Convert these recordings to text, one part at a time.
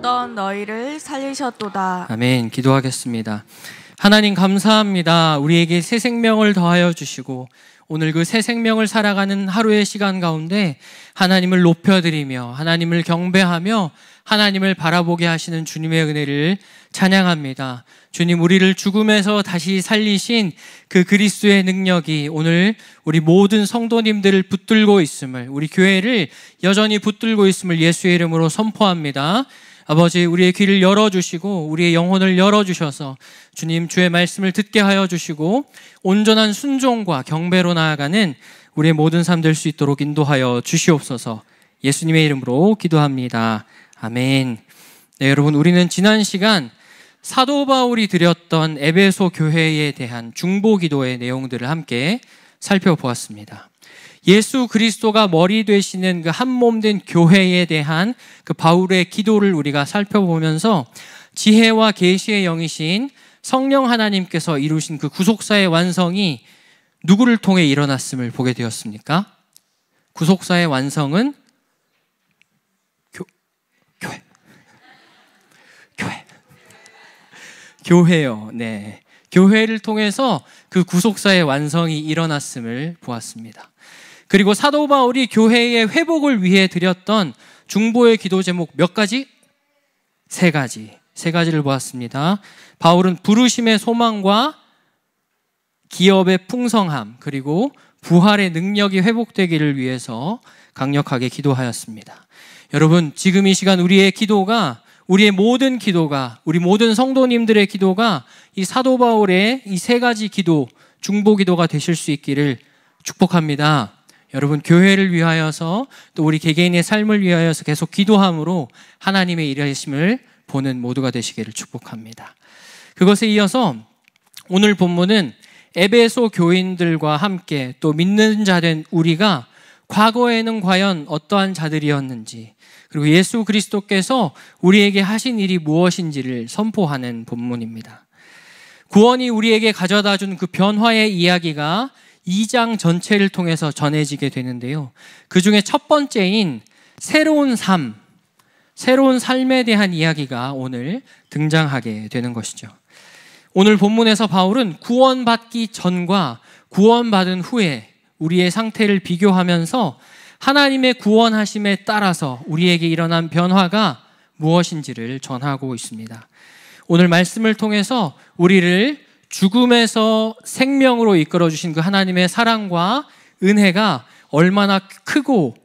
죽었던 너희를 살리셨도다. 아멘. 기도하겠습니다. 하나님 감사합니다. 우리에게 새 생명을 더하여 주시고 오늘 그 새 생명을 살아가는 하루의 시간 가운데 하나님을 높여드리며 하나님을 경배하며 하나님을 바라보게 하시는 주님의 은혜를 찬양합니다. 주님, 우리를 죽음에서 다시 살리신 그 그리스도의 능력이 오늘 우리 모든 성도님들을 붙들고 있음을, 우리 교회를 여전히 붙들고 있음을 예수의 이름으로 선포합니다. 아버지, 우리의 귀를 열어주시고 우리의 영혼을 열어주셔서 주님 주의 말씀을 듣게 하여 주시고 온전한 순종과 경배로 나아가는 우리의 모든 삶 될 수 있도록 인도하여 주시옵소서. 예수님의 이름으로 기도합니다. 아멘. 네, 여러분, 우리는 지난 시간 사도 바울이 드렸던 에베소 교회에 대한 중보 기도의 내용들을 함께 살펴보았습니다. 예수 그리스도가 머리 되시는 그 한 몸 된 교회에 대한 그 바울의 기도를 우리가 살펴보면서 지혜와 계시의 영이신 성령 하나님께서 이루신 그 구속사의 완성이 누구를 통해 일어났음을 보게 되었습니까? 구속사의 완성은 교회요. 네. 교회를 통해서 그 구속사의 완성이 일어났음을 보았습니다. 그리고 사도 바울이 교회의 회복을 위해 드렸던 중보의 기도 제목 몇 가지? 세 가지를 보았습니다. 바울은 부르심의 소망과 기업의 풍성함, 그리고 부활의 능력이 회복되기를 위해서 강력하게 기도하였습니다. 여러분, 지금 이 시간 우리의 기도가, 우리의 모든 기도가, 우리 모든 성도님들의 기도가 이 사도 바울의 이 세 가지 기도, 중보 기도가 되실 수 있기를 축복합니다. 여러분, 교회를 위하여서 또 우리 개개인의 삶을 위하여서 계속 기도함으로 하나님의 일하심을 보는 모두가 되시기를 축복합니다. 그것에 이어서 오늘 본문은 에베소 교인들과 함께 또 믿는 자 된 우리가 과거에는 과연 어떠한 자들이었는지, 그리고 예수 그리스도께서 우리에게 하신 일이 무엇인지를 선포하는 본문입니다. 구원이 우리에게 가져다 준 그 변화의 이야기가 2장 전체를 통해서 전해지게 되는데요. 그 중에 첫 번째인 새로운 삶에 대한 이야기가 오늘 등장하게 되는 것이죠. 오늘 본문에서 바울은 구원받기 전과 구원받은 후에 우리의 상태를 비교하면서 하나님의 구원하심에 따라서 우리에게 일어난 변화가 무엇인지를 전하고 있습니다. 오늘 말씀을 통해서 우리를 죽음에서 생명으로 이끌어주신 그 하나님의 사랑과 은혜가 얼마나 크고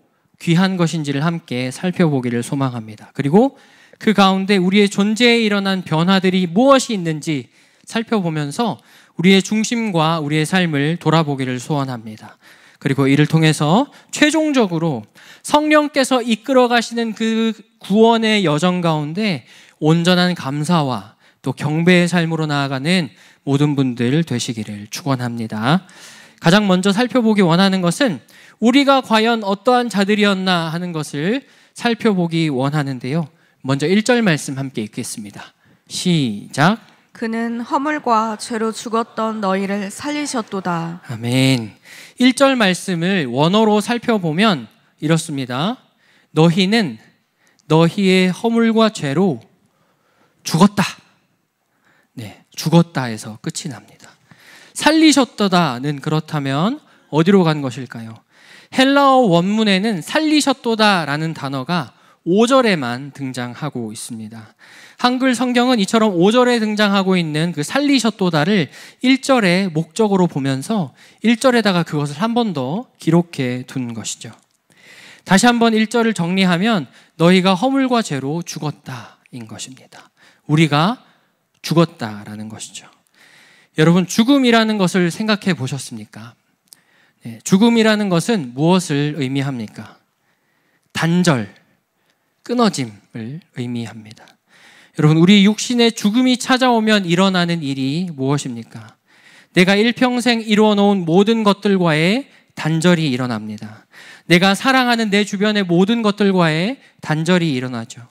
귀한 것인지를 함께 살펴보기를 소망합니다. 그리고 그 가운데 우리의 존재에 일어난 변화들이 무엇이 있는지 살펴보면서 우리의 중심과 우리의 삶을 돌아보기를 소원합니다. 그리고 이를 통해서 최종적으로 성령께서 이끌어 가시는 그 구원의 여정 가운데 온전한 감사와 또 경배의 삶으로 나아가는 모든 분들 되시기를 축원합니다. 가장 먼저 살펴보기 원하는 것은 우리가 과연 어떠한 자들이었나 하는 것을 살펴보기 원하는데요. 먼저 1절 말씀 함께 읽겠습니다. 시작. 그는 허물과 죄로 죽었던 너희를 살리셨도다. 아멘. 1절 말씀을 원어로 살펴보면 이렇습니다. 너희는 너희의 허물과 죄로 죽었다. 네, 죽었다에서 끝이 납니다. 살리셨도다는 그렇다면 어디로 간 것일까요? 헬라어 원문에는 살리셨도다라는 단어가 5절에만 등장하고 있습니다. 한글 성경은 이처럼 5절에 등장하고 있는 그 살리셨도다를 1절의 목적으로 보면서 1절에다가 그것을 한 번 더 기록해 둔 것이죠. 다시 한번 1절을 정리하면 너희가 허물과 죄로 죽었다인 것입니다. 우리가 죽었다라는 것이죠. 여러분, 죽음이라는 것을 생각해 보셨습니까? 네, 죽음이라는 것은 무엇을 의미합니까? 단절, 끊어짐을 의미합니다. 여러분, 우리 육신의 죽음이 찾아오면 일어나는 일이 무엇입니까? 내가 일평생 이루어 놓은 모든 것들과의 단절이 일어납니다. 내가 사랑하는 내 주변의 모든 것들과의 단절이 일어나죠.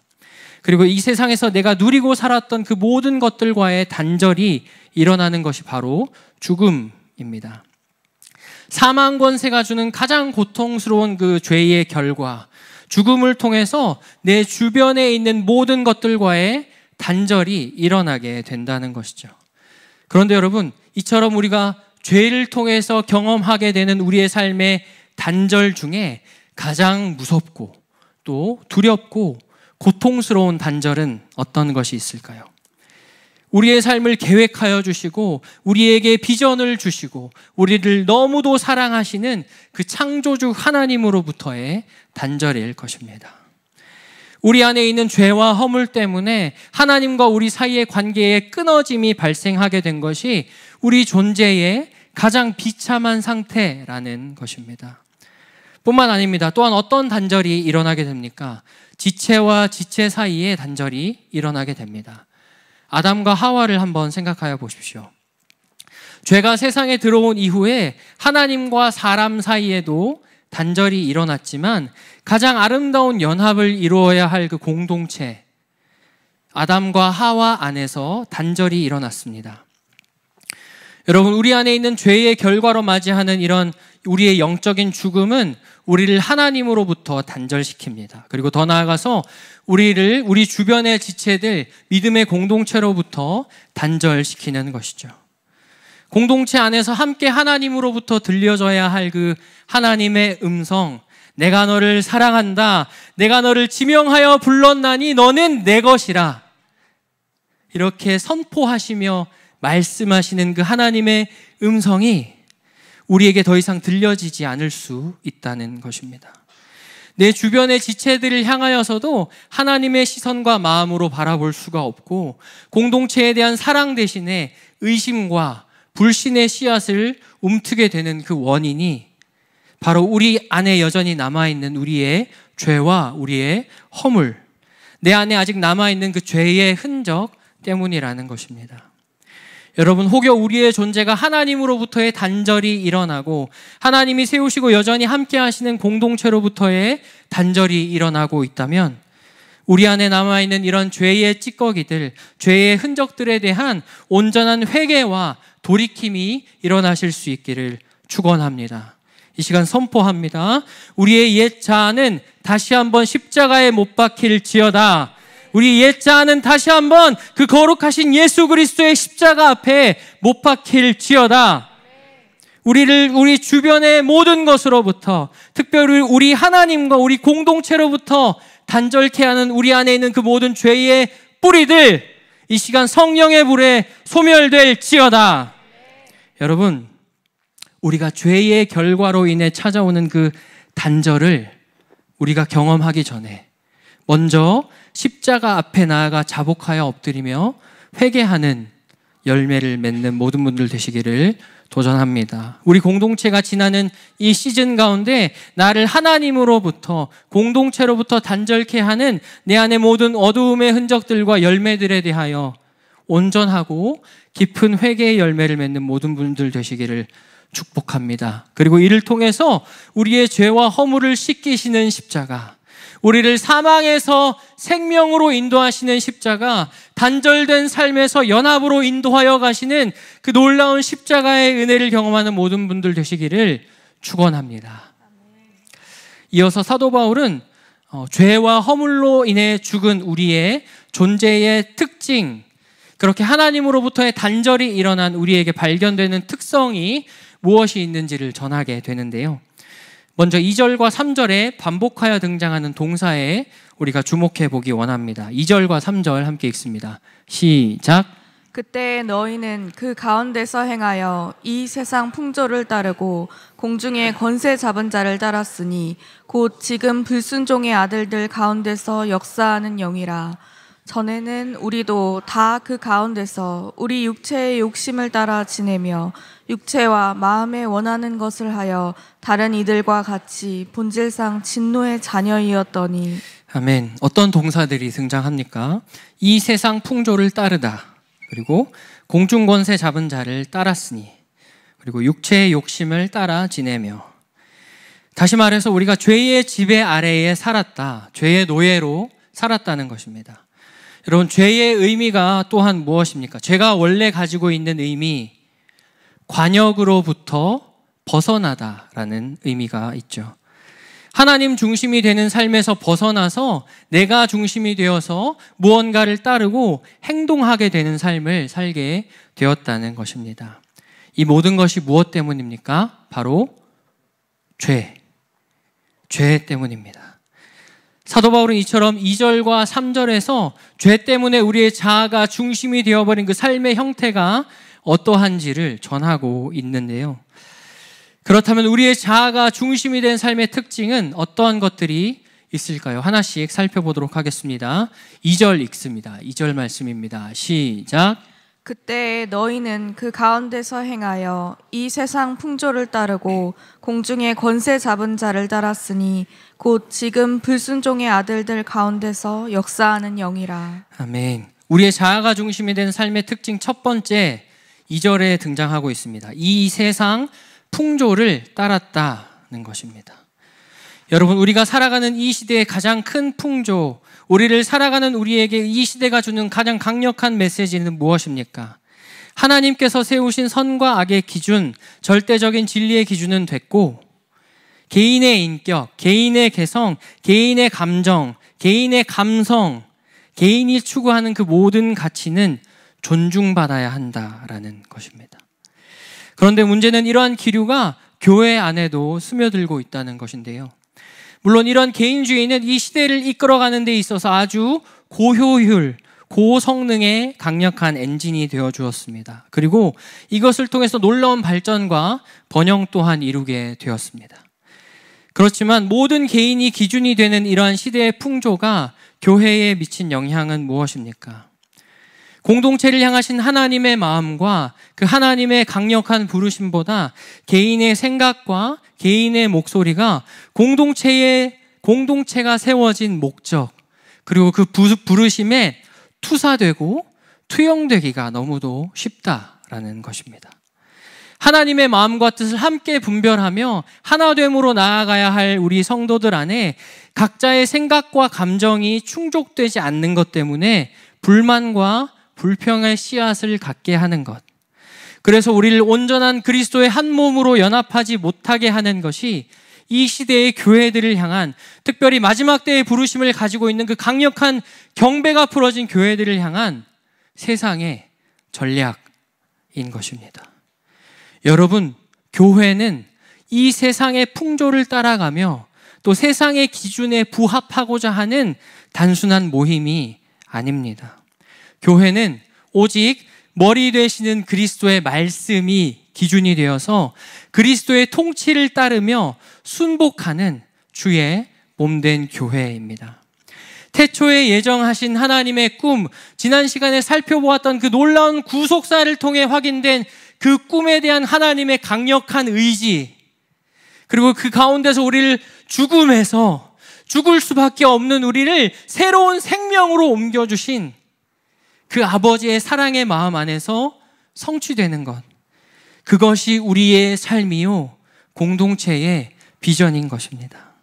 그리고 이 세상에서 내가 누리고 살았던 그 모든 것들과의 단절이 일어나는 것이 바로 죽음입니다. 사망 권세가 주는 가장 고통스러운 그 죄의 결과, 죽음을 통해서 내 주변에 있는 모든 것들과의 단절이 일어나게 된다는 것이죠. 그런데 여러분, 이처럼 우리가 죄를 통해서 경험하게 되는 우리의 삶의 단절 중에 가장 무섭고 또 두렵고 고통스러운 단절은 어떤 것이 있을까요? 우리의 삶을 계획하여 주시고 우리에게 비전을 주시고 우리를 너무도 사랑하시는 그 창조주 하나님으로부터의 단절일 것입니다. 우리 안에 있는 죄와 허물 때문에 하나님과 우리 사이의 관계에 끊어짐이 발생하게 된 것이 우리 존재의 가장 비참한 상태라는 것입니다. 뿐만 아닙니다. 또한 어떤 단절이 일어나게 됩니까? 지체와 지체 사이에 단절이 일어나게 됩니다. 아담과 하와를 한번 생각하여 보십시오. 죄가 세상에 들어온 이후에 하나님과 사람 사이에도 단절이 일어났지만 가장 아름다운 연합을 이루어야 할 그 공동체, 아담과 하와 안에서 단절이 일어났습니다. 여러분, 우리 안에 있는 죄의 결과로 맞이하는 이런 우리의 영적인 죽음은 우리를 하나님으로부터 단절시킵니다. 그리고 더 나아가서 우리 주변의 지체들, 믿음의 공동체로부터 단절시키는 것이죠. 공동체 안에서 함께 하나님으로부터 들려져야 할 그 하나님의 음성, 내가 너를 사랑한다, 내가 너를 지명하여 불렀나니 너는 내 것이라, 이렇게 선포하시며 말씀하시는 그 하나님의 음성이 우리에게 더 이상 들려지지 않을 수 있다는 것입니다. 내 주변의 지체들을 향하여서도 하나님의 시선과 마음으로 바라볼 수가 없고 공동체에 대한 사랑 대신에 의심과 불신의 씨앗을 움트게 되는 그 원인이 바로 우리 안에 여전히 남아있는 우리의 죄와 우리의 허물, 내 안에 아직 남아있는 그 죄의 흔적 때문이라는 것입니다. 여러분, 혹여 우리의 존재가 하나님으로부터의 단절이 일어나고 하나님이 세우시고 여전히 함께 하시는 공동체로부터의 단절이 일어나고 있다면 우리 안에 남아있는 이런 죄의 찌꺼기들, 죄의 흔적들에 대한 온전한 회개와 돌이킴이 일어나실 수 있기를 축원합니다. 이 시간 선포합니다. 우리의 옛 자아는 다시 한번 십자가에 못 박힐지어다. 우리 옛 자아는 다시 한번 그 거룩하신 예수 그리스도의 십자가 앞에 못 박힐지어다. 우리 주변의 모든 것으로부터, 특별히 우리 하나님과 우리 공동체로부터 단절케 하는 우리 안에 있는 그 모든 죄의 뿌리들, 이 시간 성령의 불에 소멸될지어다. 여러분, 우리가 죄의 결과로 인해 찾아오는 그 단절을 우리가 경험하기 전에 먼저 십자가 앞에 나아가 자복하여 엎드리며 회개하는 열매를 맺는 모든 분들 되시기를 도전합니다. 우리 공동체가 지나는 이 시즌 가운데 나를 하나님으로부터, 공동체로부터 단절케 하는 내 안의 모든 어두움의 흔적들과 열매들에 대하여 온전하고 깊은 회개의 열매를 맺는 모든 분들 되시기를 축복합니다. 그리고 이를 통해서 우리의 죄와 허물을 씻기시는 십자가, 우리를 사망에서 생명으로 인도하시는 십자가, 단절된 삶에서 연합으로 인도하여 가시는 그 놀라운 십자가의 은혜를 경험하는 모든 분들 되시기를 축원합니다. 이어서 사도 바울은 죄와 허물로 인해 죽은 우리의 존재의 특징, 그렇게 하나님으로부터의 단절이 일어난 우리에게 발견되는 특성이 무엇이 있는지를 전하게 되는데요. 먼저 2절과 3절에 반복하여 등장하는 동사에 우리가 주목해 보기 원합니다. 2절과 3절 함께 읽습니다. 시작. 그때 너희는 그 가운데서 행하여 이 세상 풍조를 따르고 공중의 권세 잡은 자를 따랐으니 곧 지금 불순종의 아들들 가운데서 역사하는 영이라. 전에는 우리도 다 그 가운데서 우리 육체의 욕심을 따라 지내며 육체와 마음에 원하는 것을 하여 다른 이들과 같이 본질상 진노의 자녀이었더니. 아멘. 어떤 동사들이 등장합니까? 이 세상 풍조를 따르다, 그리고 공중권세 잡은 자를 따랐으니, 그리고 육체의 욕심을 따라 지내며. 다시 말해서 우리가 죄의 지배 아래에 살았다, 죄의 노예로 살았다는 것입니다. 여러분, 죄의 의미가 또한 무엇입니까? 죄가 원래 가지고 있는 의미, 관역으로부터 벗어나다라는 의미가 있죠. 하나님 중심이 되는 삶에서 벗어나서 내가 중심이 되어서 무언가를 따르고 행동하게 되는 삶을 살게 되었다는 것입니다. 이 모든 것이 무엇 때문입니까? 바로 죄 때문입니다. 사도 바울은 이처럼 2절과 3절에서 죄 때문에 우리의 자아가 중심이 되어버린 그 삶의 형태가 어떠한지를 전하고 있는데요. 그렇다면 우리의 자아가 중심이 된 삶의 특징은 어떠한 것들이 있을까요? 하나씩 살펴보도록 하겠습니다. 2절 읽습니다. 2절 말씀입니다. 시작. 그때 너희는 그 가운데서 행하여 이 세상 풍조를 따르고 공중의 권세 잡은 자를 따랐으니 곧 지금 불순종의 아들들 가운데서 역사하는 영이라. 아멘. 우리의 자아가 중심이 된 삶의 특징 첫 번째 2절에 등장하고 있습니다. 이 세상 풍조를 따랐다는 것입니다. 여러분, 우리가 살아가는 이 시대의 가장 큰 풍조, 우리를 살아가는 우리에게 이 시대가 주는 가장 강력한 메시지는 무엇입니까? 하나님께서 세우신 선과 악의 기준, 절대적인 진리의 기준은 됐고, 개인의 인격, 개인의 개성, 개인의 감정, 개인의 감성, 개인이 추구하는 그 모든 가치는 존중받아야 한다라는 것입니다. 그런데 문제는 이러한 기류가 교회 안에도 스며들고 있다는 것인데요. 물론 이런 개인주의는 이 시대를 이끌어가는 데 있어서 아주 고효율, 고성능의 강력한 엔진이 되어 주었습니다. 그리고 이것을 통해서 놀라운 발전과 번영 또한 이루게 되었습니다. 그렇지만 모든 개인이 기준이 되는 이러한 시대의 풍조가 교회에 미친 영향은 무엇입니까? 공동체를 향하신 하나님의 마음과 그 하나님의 강력한 부르심보다 개인의 생각과 개인의 목소리가 공동체가 세워진 목적, 그리고 그 부르심에 투사되고 투영되기가 너무도 쉽다라는 것입니다. 하나님의 마음과 뜻을 함께 분별하며 하나됨으로 나아가야 할 우리 성도들 안에 각자의 생각과 감정이 충족되지 않는 것 때문에 불만과 불평의 씨앗을 갖게 하는 것, 그래서 우리를 온전한 그리스도의 한 몸으로 연합하지 못하게 하는 것이 이 시대의 교회들을 향한, 특별히 마지막 때의 부르심을 가지고 있는 그 강력한 경배가 풀어진 교회들을 향한 세상의 전략인 것입니다. 여러분, 교회는 이 세상의 풍조를 따라가며 또 세상의 기준에 부합하고자 하는 단순한 모임이 아닙니다. 교회는 오직 머리 되시는 그리스도의 말씀이 기준이 되어서 그리스도의 통치를 따르며 순복하는 주의 몸된 교회입니다. 태초에 예정하신 하나님의 꿈, 지난 시간에 살펴보았던 그 놀라운 구속사를 통해 확인된 그 꿈에 대한 하나님의 강력한 의지, 그리고 그 가운데서 우리를 죽음에서 죽을 수밖에 없는 우리를 새로운 생명으로 옮겨주신 그 아버지의 사랑의 마음 안에서 성취되는 것, 그것이 우리의 삶이요 공동체의 비전인 것입니다.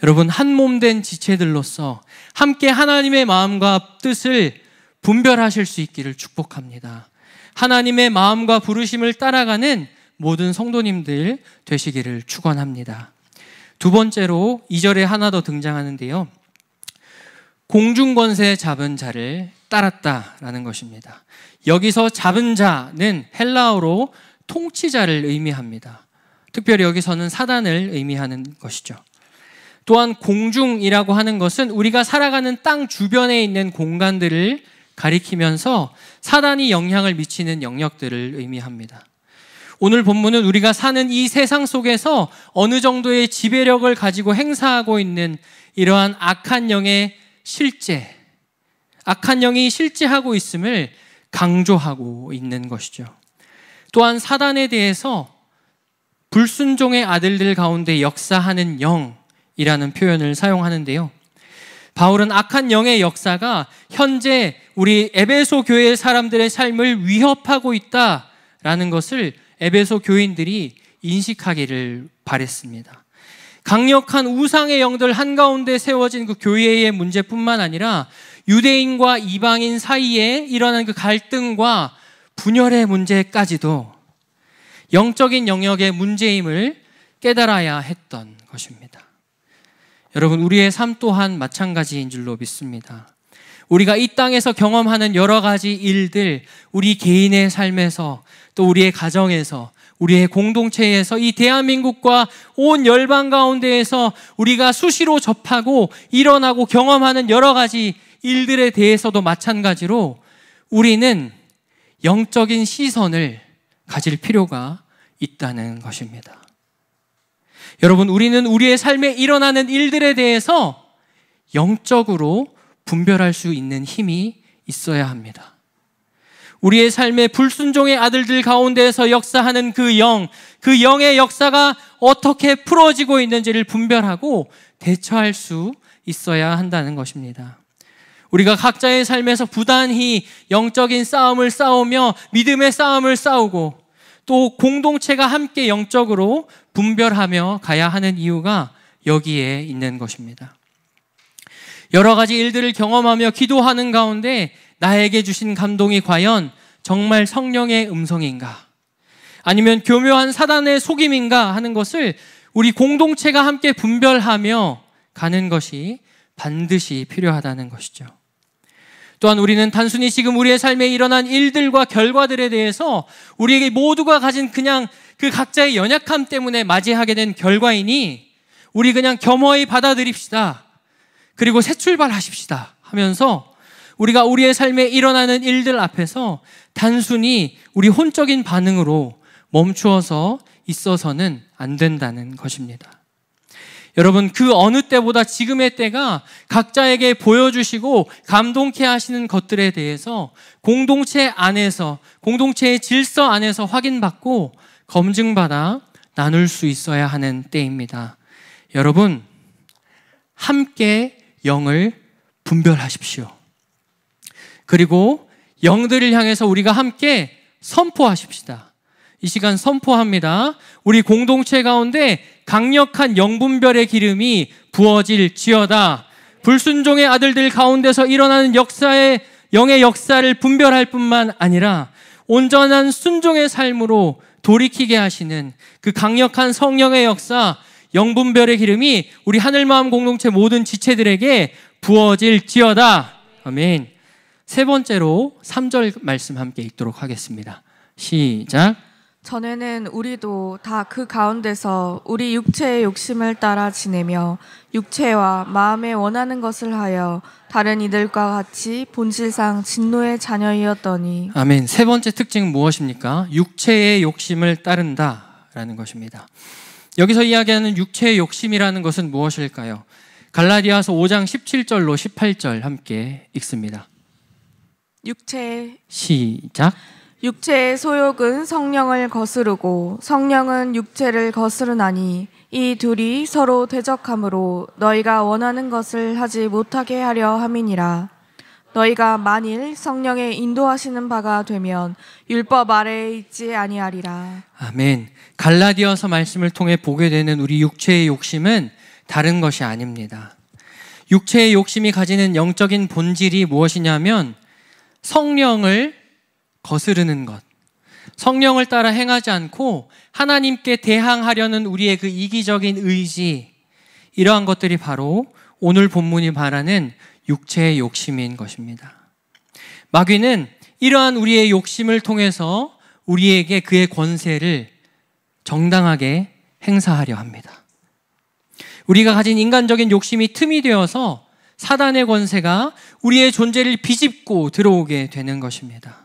여러분, 한 몸된 지체들로서 함께 하나님의 마음과 뜻을 분별하실 수 있기를 축복합니다. 하나님의 마음과 부르심을 따라가는 모든 성도님들 되시기를 축원합니다. 두 번째로 2절에 하나 더 등장하는데요, 공중권세 잡은 자를 따랐다라는 것입니다. 여기서 잡은 자는 헬라어로 통치자를 의미합니다. 특별히 여기서는 사단을 의미하는 것이죠. 또한 공중이라고 하는 것은 우리가 살아가는 땅 주변에 있는 공간들을 가리키면서 사단이 영향을 미치는 영역들을 의미합니다. 오늘 본문은 우리가 사는 이 세상 속에서 어느 정도의 지배력을 가지고 행사하고 있는 이러한 악한 영의 실제, 악한 영이 실제하고 있음을 강조하고 있는 것이죠. 또한 사단에 대해서 불순종의 아들들 가운데 역사하는 영이라는 표현을 사용하는데요, 바울은 악한 영의 역사가 현재 우리 에베소 교회 사람들의 삶을 위협하고 있다라는 것을 에베소 교인들이 인식하기를 바랬습니다. 강력한 우상의 영들 한가운데 세워진 그 교회의 문제뿐만 아니라 유대인과 이방인 사이에 일어난 그 갈등과 분열의 문제까지도 영적인 영역의 문제임을 깨달아야 했던 것입니다. 여러분, 우리의 삶 또한 마찬가지인 줄로 믿습니다. 우리가 이 땅에서 경험하는 여러 가지 일들, 우리 개인의 삶에서, 또 우리의 가정에서, 우리의 공동체에서, 이 대한민국과 온 열방 가운데에서 우리가 수시로 접하고 일어나고 경험하는 여러 가지 일들에 대해서도 마찬가지로 우리는 영적인 시선을 가질 필요가 있다는 것입니다. 여러분, 우리는 우리의 삶에 일어나는 일들에 대해서 영적으로 분별할 수 있는 힘이 있어야 합니다. 우리의 삶의 불순종의 아들들 가운데에서 역사하는 그 영의 역사가 어떻게 풀어지고 있는지를 분별하고 대처할 수 있어야 한다는 것입니다. 우리가 각자의 삶에서 부단히 영적인 싸움을 싸우며 믿음의 싸움을 싸우고 또 공동체가 함께 영적으로 분별하며 가야 하는 이유가 여기에 있는 것입니다. 여러 가지 일들을 경험하며 기도하는 가운데 나에게 주신 감동이 과연 정말 성령의 음성인가? 아니면 교묘한 사단의 속임인가 하는 것을 우리 공동체가 함께 분별하며 가는 것이 반드시 필요하다는 것이죠. 또한 우리는 단순히 지금 우리의 삶에 일어난 일들과 결과들에 대해서 우리에게 모두가 가진 그냥 그 각자의 연약함 때문에 맞이하게 된 결과이니 우리 그냥 겸허히 받아들입시다. 그리고 새 출발하십시다 하면서 우리가 우리의 삶에 일어나는 일들 앞에서 단순히 우리 혼적인 반응으로 멈추어서 있어서는 안 된다는 것입니다. 여러분, 그 어느 때보다 지금의 때가 각자에게 보여주시고 감동케 하시는 것들에 대해서 공동체 안에서, 공동체의 질서 안에서 확인받고 검증받아 나눌 수 있어야 하는 때입니다. 여러분, 함께 영을 분별하십시오. 그리고 영들을 향해서 우리가 함께 선포하십시다. 이 시간 선포합니다. 우리 공동체 가운데 강력한 영분별의 기름이 부어질지어다. 불순종의 아들들 가운데서 일어나는 영의 역사를 분별할 뿐만 아니라 온전한 순종의 삶으로 돌이키게 하시는 그 강력한 성령의 역사, 영분별의 기름이 우리 하늘마음 공동체 모든 지체들에게 부어질지어다. 아멘. 세 번째로 3절 말씀 함께 읽도록 하겠습니다. 시작. 전에는 우리도 다 그 가운데서 우리 육체의 욕심을 따라 지내며 육체와 마음에 원하는 것을 하여 다른 이들과 같이 본질상 진노의 자녀이었더니. 아멘. 세 번째 특징은 무엇입니까? 육체의 욕심을 따른다라는 것입니다. 여기서 이야기하는 육체의 욕심이라는 것은 무엇일까요? 갈라디아서 5장 17절로 18절 함께 읽습니다. 시작. 육체의 소욕은 성령을 거스르고 성령은 육체를 거스르나니 이 둘이 서로 대적하므로 너희가 원하는 것을 하지 못하게 하려 함이니라. 너희가 만일 성령의 인도하시는 바가 되면 율법 아래에 있지 아니하리라. 아멘. 갈라디아서 말씀을 통해 보게 되는 우리 육체의 욕심은 다른 것이 아닙니다. 육체의 욕심이 가지는 영적인 본질이 무엇이냐면 성령을 거스르는 것, 성령을 따라 행하지 않고 하나님께 대항하려는 우리의 그 이기적인 의지, 이러한 것들이 바로 오늘 본문이 말하는 육체의 욕심인 것입니다. 마귀는 이러한 우리의 욕심을 통해서 우리에게 그의 권세를 정당하게 행사하려 합니다. 우리가 가진 인간적인 욕심이 틈이 되어서 사단의 권세가 우리의 존재를 비집고 들어오게 되는 것입니다.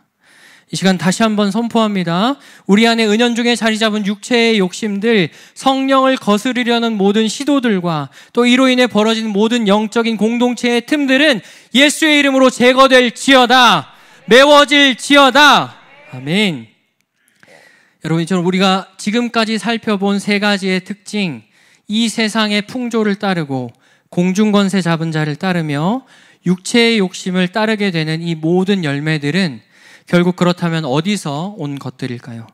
이 시간 다시 한번 선포합니다. 우리 안에 은연중에 자리 잡은 육체의 욕심들, 성령을 거스르려는 모든 시도들과 또 이로 인해 벌어진 모든 영적인 공동체의 틈들은 예수의 이름으로 제거될지어다, 메워질지어다. 아멘. 여러분, 이처럼 우리가 지금까지 살펴본 세 가지의 특징, 이 세상의 풍조를 따르고 공중권세 잡은 자를 따르며 육체의 욕심을 따르게 되는 이 모든 열매들은 결국 그렇다면 어디서 온 것들일까요?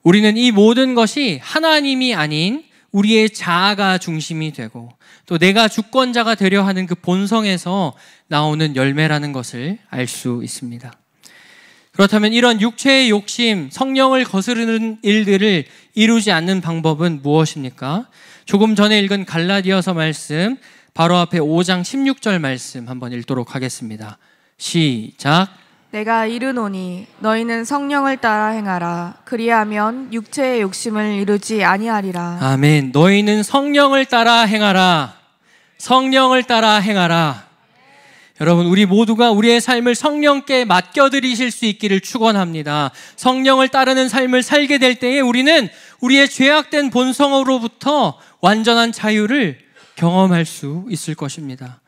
우리는 이 모든 것이 하나님이 아닌 우리의 자아가 중심이 되고 또 내가 주권자가 되려 하는 그 본성에서 나오는 열매라는 것을 알 수 있습니다. 그렇다면 이런 육체의 욕심, 성령을 거스르는 일들을 이루지 않는 방법은 무엇입니까? 조금 전에 읽은 갈라디아서 말씀 바로 앞에 5장 16절 말씀 한번 읽도록 하겠습니다. 시작. 내가 이르노니 너희는 성령을 따라 행하라. 그리하면 육체의 욕심을 이루지 아니하리라. 아멘. 너희는 성령을 따라 행하라. 성령을 따라 행하라. 여러분, 우리 모두가 우리의 삶을 성령께 맡겨드리실 수 있기를 축원합니다. 성령을 따르는 삶을 살게 될 때에 우리는 우리의 죄악된 본성으로부터 완전한 자유를 경험할 수 있을 것입니다.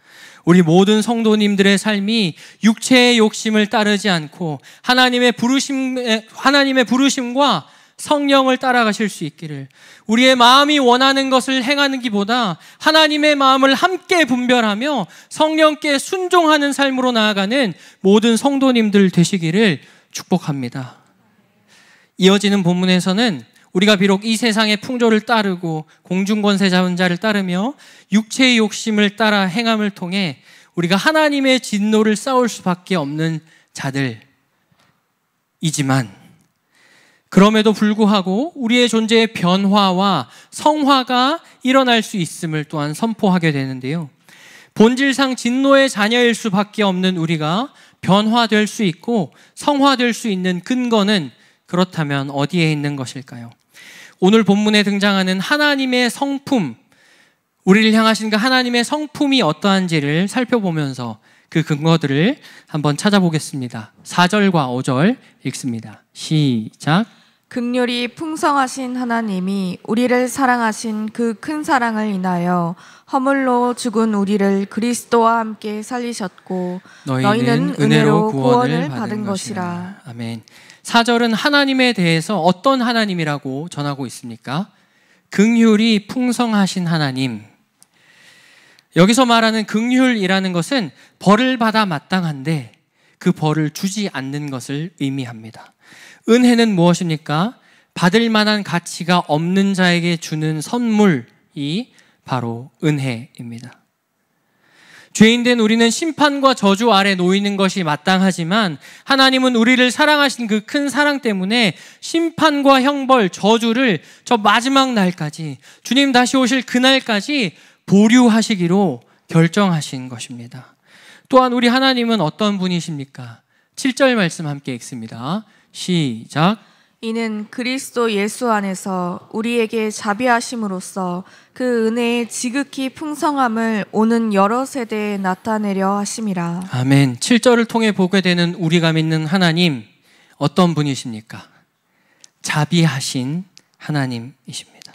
우리 모든 성도님들의 삶이 육체의 욕심을 따르지 않고 하나님의 부르심과 성령을 따라가실 수 있기를, 우리의 마음이 원하는 것을 행하는 것보다 하나님의 마음을 함께 분별하며 성령께 순종하는 삶으로 나아가는 모든 성도님들 되시기를 축복합니다. 이어지는 본문에서는 우리가 비록 이 세상의 풍조를 따르고 공중권세 잡은 자를 따르며 육체의 욕심을 따라 행함을 통해 우리가 하나님의 진노를 쌓을 수밖에 없는 자들이지만, 그럼에도 불구하고 우리의 존재의 변화와 성화가 일어날 수 있음을 또한 선포하게 되는데요. 본질상 진노의 자녀일 수밖에 없는 우리가 변화될 수 있고 성화될 수 있는 근거는 그렇다면 어디에 있는 것일까요? 오늘 본문에 등장하는 하나님의 성품, 우리를 향하신 그 하나님의 성품이 어떠한지를 살펴보면서 그 근거들을 한번 찾아보겠습니다. 4절과 5절 읽습니다. 시작. 긍휼이 풍성하신 하나님이 우리를 사랑하신 그 큰 사랑을 인하여 허물로 죽은 우리를 그리스도와 함께 살리셨고 너희는 은혜로 구원을 받은 것이라. 아멘. 4절은 하나님에 대해서 어떤 하나님이라고 전하고 있습니까? 긍휼이 풍성하신 하나님. 여기서 말하는 긍휼이라는 것은 벌을 받아 마땅한데 그 벌을 주지 않는 것을 의미합니다. 은혜는 무엇입니까? 받을 만한 가치가 없는 자에게 주는 선물이 바로 은혜입니다. 죄인된 우리는 심판과 저주 아래 놓이는 것이 마땅하지만 하나님은 우리를 사랑하신 그 큰 사랑 때문에 심판과 형벌, 저주를 저 마지막 날까지, 주님 다시 오실 그날까지 보류하시기로 결정하신 것입니다. 또한 우리 하나님은 어떤 분이십니까? 7절 말씀 함께 읽습니다. 시작. 이는 그리스도 예수 안에서 우리에게 자비하심으로써 그 은혜의 지극히 풍성함을 오는 여러 세대에 나타내려 하심이라. 아멘. 7절을 통해 보게 되는 우리가 믿는 하나님, 어떤 분이십니까? 자비하신 하나님이십니다.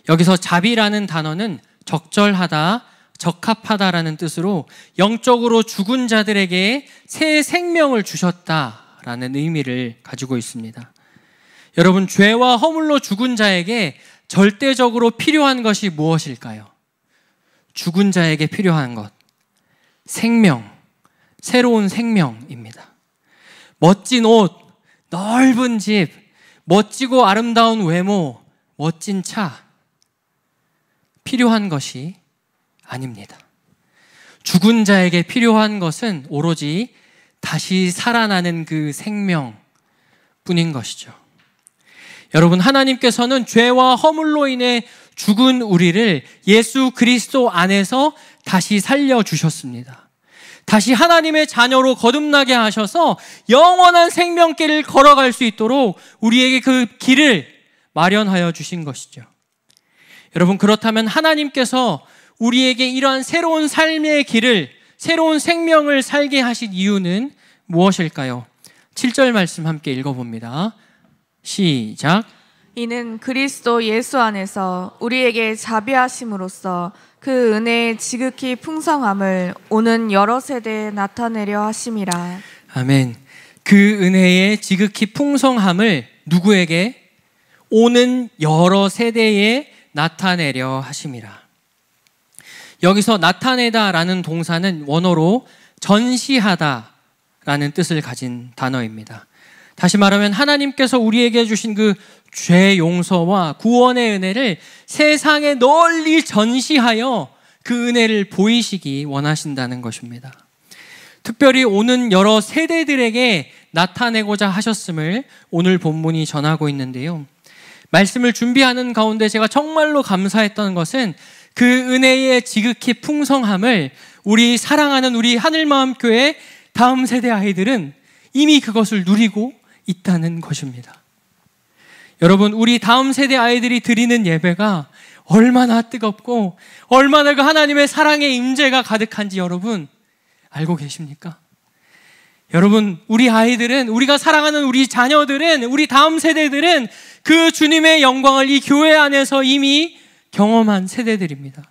여기서 자비라는 단어는 적절하다, 적합하다라는 뜻으로 영적으로 죽은 자들에게 새 생명을 주셨다라는 의미를 가지고 있습니다. 여러분, 죄와 허물로 죽은 자에게 절대적으로 필요한 것이 무엇일까요? 죽은 자에게 필요한 것, 생명, 새로운 생명입니다. 멋진 옷, 넓은 집, 멋지고 아름다운 외모, 멋진 차, 필요한 것이 아닙니다. 죽은 자에게 필요한 것은 오로지 다시 살아나는 그 생명뿐인 것이죠. 여러분, 하나님께서는 죄와 허물로 인해 죽은 우리를 예수 그리스도 안에서 다시 살려주셨습니다. 다시 하나님의 자녀로 거듭나게 하셔서 영원한 생명길을 걸어갈 수 있도록 우리에게 그 길을 마련하여 주신 것이죠. 여러분, 그렇다면 하나님께서 우리에게 이러한 새로운 삶의 길을, 새로운 생명을 살게 하신 이유는 무엇일까요? 7절 말씀 함께 읽어봅니다. 시작. 이는 그리스도 예수 안에서 우리에게 자비하심으로써 그 은혜의 지극히 풍성함을 오는 여러 세대에 나타내려 하심이라. 아멘. 그 은혜의 지극히 풍성함을 누구에게? 오는 여러 세대에 나타내려 하심이라. 여기서 나타내다라는 동사는 원어로 전시하다라는 뜻을 가진 단어입니다. 다시 말하면 하나님께서 우리에게 주신 그 죄 용서와 구원의 은혜를 세상에 널리 전시하여 그 은혜를 보이시기 원하신다는 것입니다. 특별히 오는 여러 세대들에게 나타내고자 하셨음을 오늘 본문이 전하고 있는데요. 말씀을 준비하는 가운데 제가 정말로 감사했던 것은 그 은혜의 지극히 풍성함을 우리 사랑하는 우리 하늘마음교회 다음 세대 아이들은 이미 그것을 누리고 있다는 것입니다. 여러분, 우리 다음 세대 아이들이 드리는 예배가 얼마나 뜨겁고 얼마나 그 하나님의 사랑의 임재가 가득한지 여러분 알고 계십니까? 여러분, 우리 아이들은, 우리가 사랑하는 우리 자녀들은, 우리 다음 세대들은 그 주님의 영광을 이 교회 안에서 이미 경험한 세대들입니다.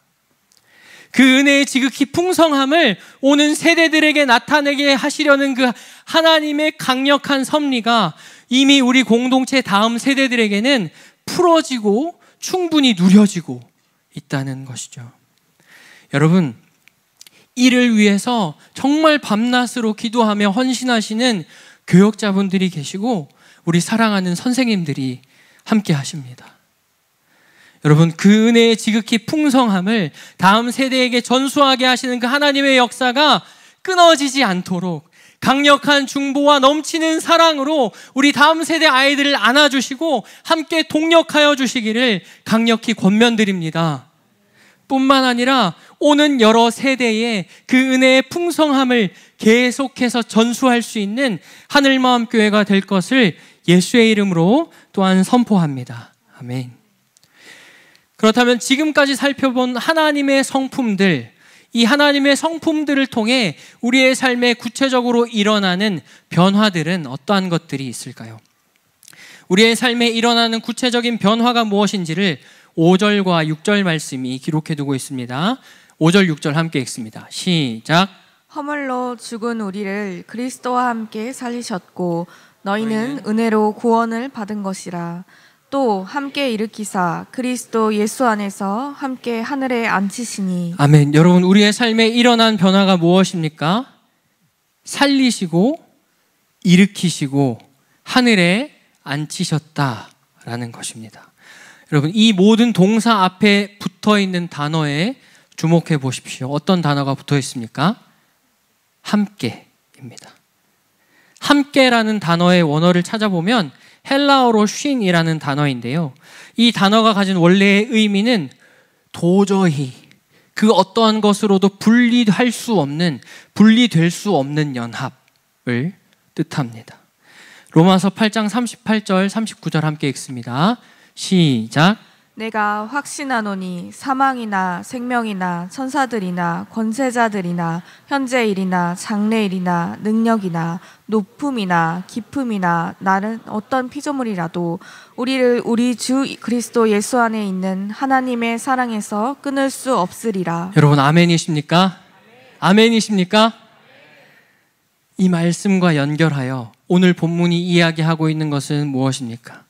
그 은혜의 지극히 풍성함을 오는 세대들에게 나타내게 하시려는 그 하나님의 강력한 섭리가 이미 우리 공동체 다음 세대들에게는 풀어지고 충분히 누려지고 있다는 것이죠. 여러분, 이를 위해서 정말 밤낮으로 기도하며 헌신하시는 교역자분들이 계시고 우리 사랑하는 선생님들이 함께 하십니다. 여러분, 그 은혜의 지극히 풍성함을 다음 세대에게 전수하게 하시는 그 하나님의 역사가 끊어지지 않도록 강력한 중보와 넘치는 사랑으로 우리 다음 세대 아이들을 안아주시고 함께 동력하여 주시기를 강력히 권면드립니다. 뿐만 아니라 오는 여러 세대에 그 은혜의 풍성함을 계속해서 전수할 수 있는 하늘마음교회가 될 것을 예수의 이름으로 또한 선포합니다. 아멘. 그렇다면 지금까지 살펴본 하나님의 성품들, 이 하나님의 성품들을 통해 우리의 삶에 구체적으로 일어나는 변화들은 어떠한 것들이 있을까요? 우리의 삶에 일어나는 구체적인 변화가 무엇인지를 5절과 6절 말씀이 기록해두고 있습니다. 5절, 6절 함께 읽습니다. 시작. 허물로 죽은 우리를 그리스도와 함께 살리셨고 너희는 은혜로 구원을 받은 것이라. 또 함께 일으키사 그리스도 예수 안에서 함께 하늘에 앉히시니. 아멘. 여러분, 우리의 삶에 일어난 변화가 무엇입니까? 살리시고 일으키시고 하늘에 앉히셨다라는 것입니다. 여러분, 이 모든 동사 앞에 붙어 있는 단어에 주목해 보십시오. 어떤 단어가 붙어 있습니까? 함께입니다. 함께라는 단어의 원어를 찾아보면 헬라어로 쉰이라는 단어인데요. 이 단어가 가진 원래의 의미는 도저히 그 어떠한 것으로도 분리될 수 없는 연합을 뜻합니다. 로마서 8장 38절 39절 함께 읽습니다. 시작. 내가 확신하노니 사망이나 생명이나 천사들이나 권세자들이나 현재일이나 장래일이나 능력이나 높음이나 깊음이나 나는 어떤 피조물이라도 우리를 우리 주 그리스도 예수 안에 있는 하나님의 사랑에서 끊을 수 없으리라. 여러분, 아멘이십니까? 아멘이십니까? 이 말씀과 연결하여 오늘 본문이 이야기하고 있는 것은 무엇입니까?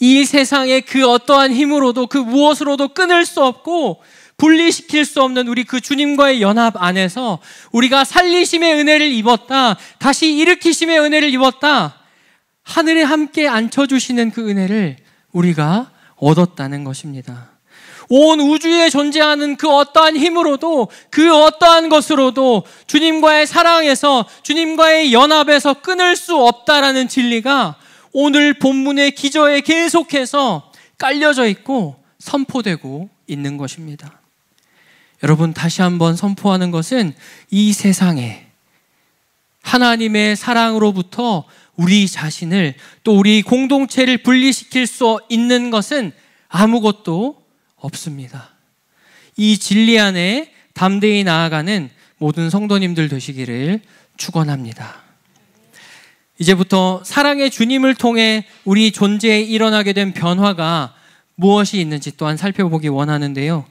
이 세상의 그 어떠한 힘으로도 그 무엇으로도 끊을 수 없고 분리시킬 수 없는 우리 그 주님과의 연합 안에서 우리가 살리심의 은혜를 입었다, 다시 일으키심의 은혜를 입었다, 하늘에 함께 앉혀주시는 그 은혜를 우리가 얻었다는 것입니다. 온 우주에 존재하는 그 어떠한 힘으로도 그 어떠한 것으로도 주님과의 사랑에서 주님과의 연합에서 끊을 수 없다라는 진리가 오늘 본문의 기저에 계속해서 깔려져 있고 선포되고 있는 것입니다. 여러분, 다시 한번 선포하는 것은 이 세상에 하나님의 사랑으로부터 우리 자신을 또 우리 공동체를 분리시킬 수 있는 것은 아무것도 없습니다. 이 진리 안에 담대히 나아가는 모든 성도님들 되시기를 축원합니다. 이제부터 사랑의 주님을 통해 우리 존재에 일어나게 된 변화가 무엇이 있는지 또한 살펴보기 원하는데요.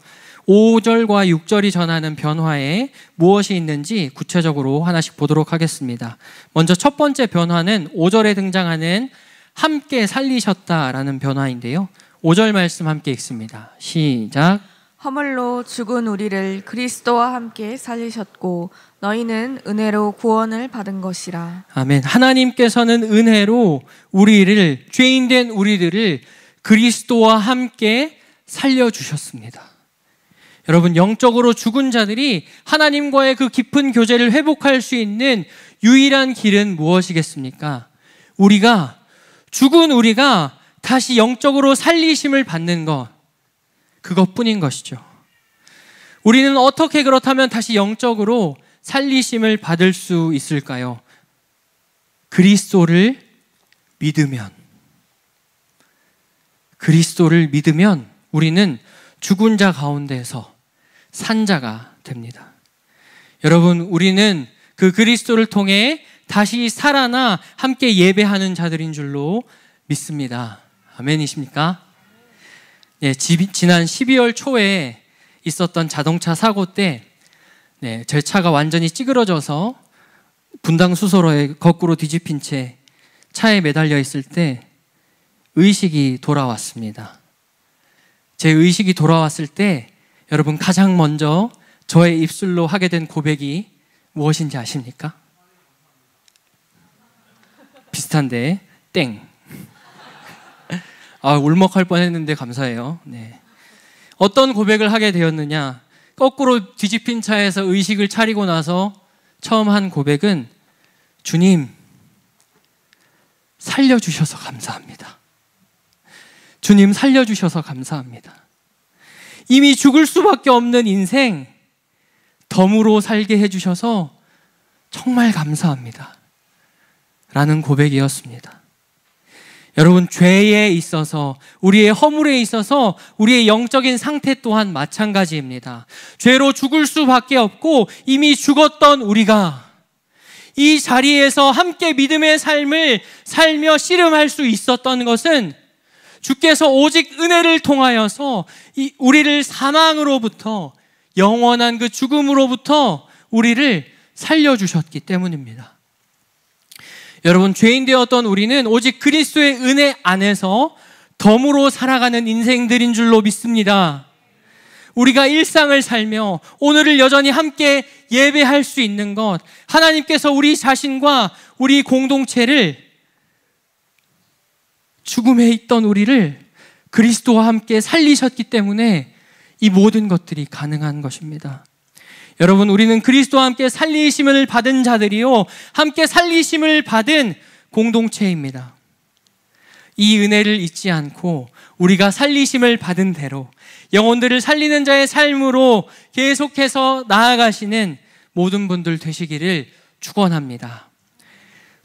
5절과 6절이 전하는 변화에 무엇이 있는지 구체적으로 하나씩 보도록 하겠습니다. 먼저 첫 번째 변화는 5절에 등장하는 함께 살리셨다라는 변화인데요. 5절 말씀 함께 읽습니다. 시작. 허물로 죽은 우리를 그리스도와 함께 살리셨고 너희는 은혜로 구원을 받은 것이라. 아멘. 하나님께서는 은혜로 우리를, 죄인된 우리들을 그리스도와 함께 살려주셨습니다. 여러분, 영적으로 죽은 자들이 하나님과의 그 깊은 교제를 회복할 수 있는 유일한 길은 무엇이겠습니까? 죽은 우리가 다시 영적으로 살리심을 받는 것, 그것뿐인 것이죠. 우리는 어떻게 그렇다면 다시 영적으로 살리심을 받을 수 있을까요? 그리스도를 믿으면. 그리스도를 믿으면 우리는 죽은 자 가운데서 산 자가 됩니다. 여러분, 우리는 그 그리스도를 통해 다시 살아나 함께 예배하는 자들인 줄로 믿습니다. 아멘이십니까? 네, 지난 12월 초에 있었던 자동차 사고 때 제 차가 완전히 찌그러져서 분당 수소로에 거꾸로 뒤집힌 채 차에 매달려 있을 때 의식이 돌아왔습니다. 제 의식이 돌아왔을 때 여러분, 가장 먼저 저의 입술로 하게 된 고백이 무엇인지 아십니까? 비슷한데 땡. 울먹할 뻔했는데 감사해요. 네. 어떤 고백을 하게 되었느냐? 거꾸로 뒤집힌 차에서 의식을 차리고 나서 처음 한 고백은 주님, 살려주셔서 감사합니다. 주님, 살려주셔서 감사합니다. 이미 죽을 수밖에 없는 인생 덤으로 살게 해주셔서 정말 감사합니다. 라는 고백이었습니다. 여러분, 죄에 있어서, 우리의 허물에 있어서 우리의 영적인 상태 또한 마찬가지입니다. 죄로 죽을 수밖에 없고 이미 죽었던 우리가 이 자리에서 함께 믿음의 삶을 살며 씨름할 수 있었던 것은 주께서 오직 은혜를 통하여서 우리를 사망으로부터, 영원한 그 죽음으로부터 우리를 살려주셨기 때문입니다. 여러분, 죄인 되었던 우리는 오직 그리스도의 은혜 안에서 덤으로 살아가는 인생들인 줄로 믿습니다. 우리가 일상을 살며 오늘을 여전히 함께 예배할 수 있는 것, 하나님께서 우리 자신과 우리 공동체를, 죽음에 있던 우리를 그리스도와 함께 살리셨기 때문에 이 모든 것들이 가능한 것입니다. 여러분, 우리는 그리스도와 함께 살리심을 받은 자들이요, 함께 살리심을 받은 공동체입니다. 이 은혜를 잊지 않고 우리가 살리심을 받은 대로 영혼들을 살리는 자의 삶으로 계속해서 나아가시는 모든 분들 되시기를 축원합니다.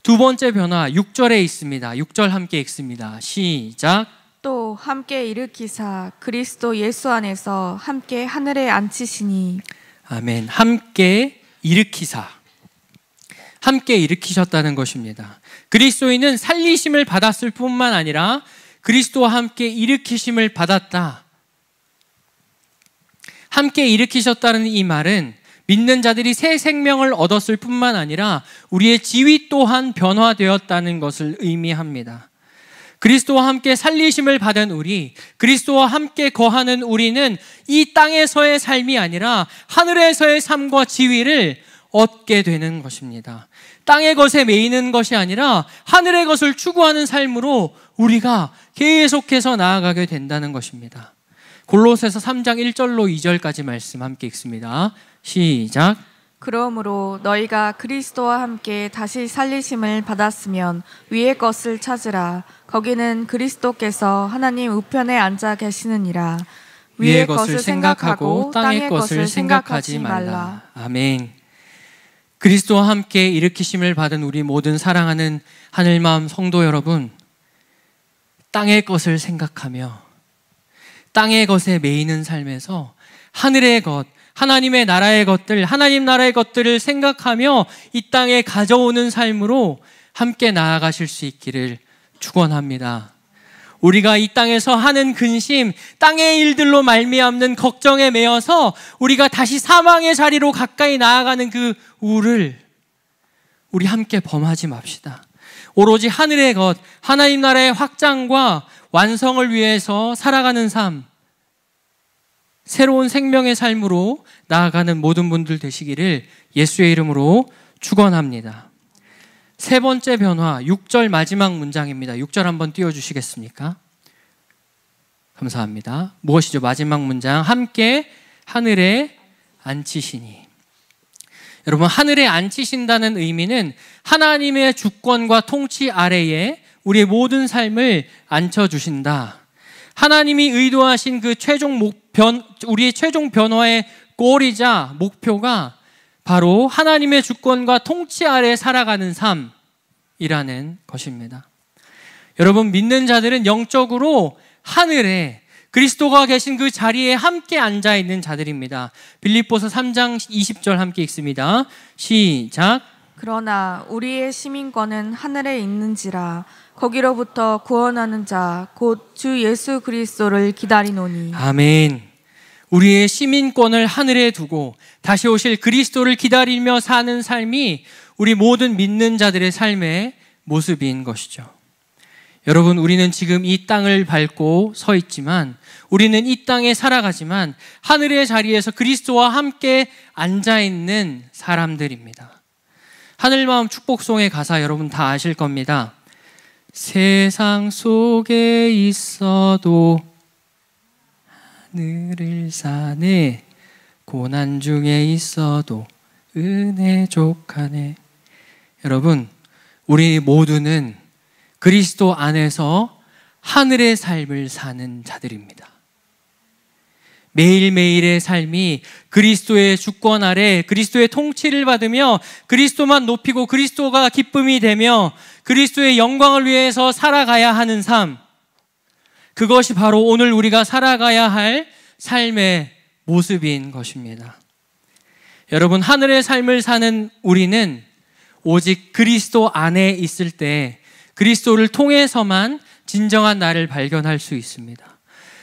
두 번째 변화, 6절에 있습니다. 6절 함께 읽습니다. 시작. 또 함께 일으키사 그리스도 예수 안에서 함께 하늘에 앉히시니. 아멘. 함께 일으키사, 함께 일으키셨다는 것입니다. 그리스도인은 살리심을 받았을 뿐만 아니라 그리스도와 함께 일으키심을 받았다. 함께 일으키셨다는 이 말은 믿는 자들이 새 생명을 얻었을 뿐만 아니라 우리의 지위 또한 변화되었다는 것을 의미합니다. 그리스도와 함께 살리심을 받은 우리, 그리스도와 함께 거하는 우리는 이 땅에서의 삶이 아니라 하늘에서의 삶과 지위를 얻게 되는 것입니다. 땅의 것에 매이는 것이 아니라 하늘의 것을 추구하는 삶으로 우리가 계속해서 나아가게 된다는 것입니다. 골로새서 3장 1절로 2절까지 말씀 함께 읽습니다. 시작. 그러므로 너희가 그리스도와 함께 다시 살리심을 받았으면 위의 것을 찾으라. 거기는 그리스도께서 하나님 우편에 앉아 계시느니라. 위의 것을 생각하고 땅의 것을 생각하지 말라. 아멘. 그리스도와 함께 일으키심을 받은 우리 모든 사랑하는 하늘마음 성도 여러분, 땅의 것을 생각하며 땅의 것에 매이는 삶에서 하늘의 것, 하나님의 나라의 것들, 하나님 나라의 것들을 생각하며 이 땅에 가져오는 삶으로 함께 나아가실 수 있기를 축원합니다. 우리가 이 땅에서 하는 근심, 땅의 일들로 말미암는 걱정에 매여서 우리가 다시 사망의 자리로 가까이 나아가는 그 우를 우리 함께 범하지 맙시다. 오로지 하늘의 것, 하나님 나라의 확장과 완성을 위해서 살아가는 삶, 새로운 생명의 삶으로 나아가는 모든 분들 되시기를 예수의 이름으로 축원합니다. 세 번째 변화, 6절 마지막 문장입니다. 6절 한번 띄워주시겠습니까? 감사합니다. 무엇이죠? 마지막 문장, 함께 하늘에 앉히시니. 여러분, 하늘에 앉히신다는 의미는 하나님의 주권과 통치 아래에 우리의 모든 삶을 앉혀주신다. 하나님이 의도하신 그 우리의 최종 변화의 골이자 목표가 바로 하나님의 주권과 통치 아래 살아가는 삶이라는 것입니다. 여러분, 믿는 자들은 영적으로 하늘에 그리스도가 계신 그 자리에 함께 앉아 있는 자들입니다. 빌립보서 3장 20절 함께 읽습니다. 시작. 그러나 우리의 시민권은 하늘에 있는지라 거기로부터 구원하는 자 곧 주 예수 그리스도를 기다리노니. 아멘. 우리의 시민권을 하늘에 두고 다시 오실 그리스도를 기다리며 사는 삶이 우리 모든 믿는 자들의 삶의 모습인 것이죠. 여러분, 우리는 지금 이 땅을 밟고 서 있지만, 우리는 이 땅에 살아가지만 하늘의 자리에서 그리스도와 함께 앉아있는 사람들입니다. 하늘마음 축복송의 가사 여러분 다 아실 겁니다. 세상 속에 있어도 하늘을 사네, 고난 중에 있어도 은혜 족하네. 여러분, 우리 모두는 그리스도 안에서 하늘의 삶을 사는 자들입니다. 매일매일의 삶이 그리스도의 주권 아래 그리스도의 통치를 받으며 그리스도만 높이고 그리스도가 기쁨이 되며 그리스도의 영광을 위해서 살아가야 하는 삶, 그것이 바로 오늘 우리가 살아가야 할 삶의 모습인 것입니다. 여러분, 하늘의 삶을 사는 우리는 오직 그리스도 안에 있을 때 그리스도를 통해서만 진정한 나를 발견할 수 있습니다.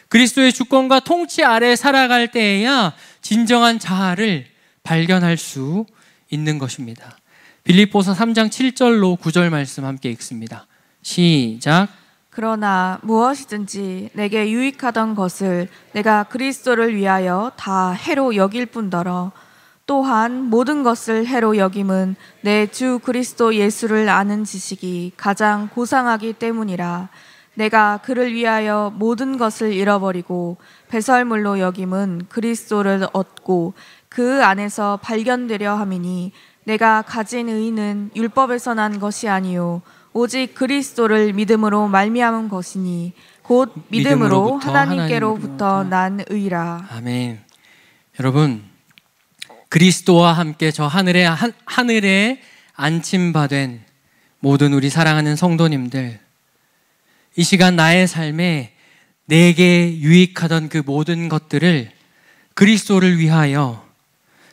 그리스도의 주권과 통치 아래 살아갈 때에야 진정한 자아를 발견할 수 있는 것입니다. 빌립보서 3장 7절로 9절 말씀 함께 읽습니다. 시작. 그러나 무엇이든지 내게 유익하던 것을 내가 그리스도를 위하여 다 해로 여길 뿐더러 또한 모든 것을 해로 여김은 내 주 그리스도 예수를 아는 지식이 가장 고상하기 때문이라. 내가 그를 위하여 모든 것을 잃어버리고 배설물로 여김은 그리스도를 얻고 그 안에서 발견되려 함이니 내가 가진 의는 율법에서 난 것이 아니요 오직 그리스도를 믿음으로 말미암은 것이니 곧 믿음으로 하나님께로부터 난 의라. 아멘. 여러분, 그리스도와 함께 저 하늘에 안침받은 모든 우리 사랑하는 성도님들, 이 시간 나의 삶에 내게 유익하던 그 모든 것들을 그리스도를 위하여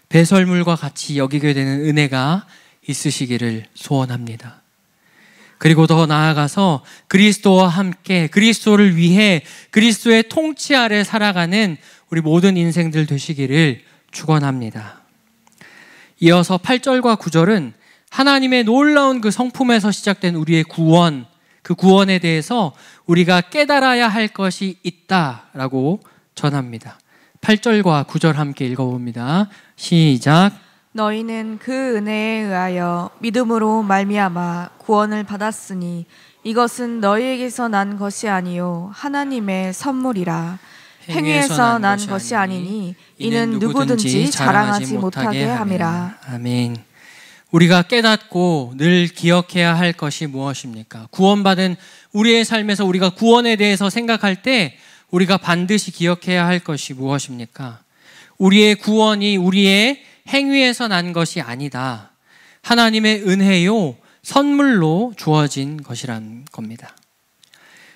배설물과 같이 여기게 되는 은혜가 있으시기를 소원합니다. 그리고 더 나아가서 그리스도와 함께 그리스도를 위해 그리스도의 통치 아래 살아가는 우리 모든 인생들 되시기를 축원합니다. 이어서 8절과 9절은 하나님의 놀라운 그 성품에서 시작된 우리의 구원, 그 구원에 대해서 우리가 깨달아야 할 것이 있다라고 전합니다. 8절과 9절 함께 읽어봅니다. 시작. 너희는 그 은혜에 의하여 믿음으로 말미암아 구원을 받았으니 이것은 너희에게서 난 것이 아니요 하나님의 선물이라. 행위에서 난 것이 아니니 이는 누구든지 자랑하지 못하게 함이라. 아멘. 우리가 깨닫고 늘 기억해야 할 것이 무엇입니까? 구원받은 우리의 삶에서 우리가 구원에 대해서 생각할 때 우리가 반드시 기억해야 할 것이 무엇입니까? 우리의 구원이 우리의 행위에서 난 것이 아니다. 하나님의 은혜요, 선물로 주어진 것이란 겁니다.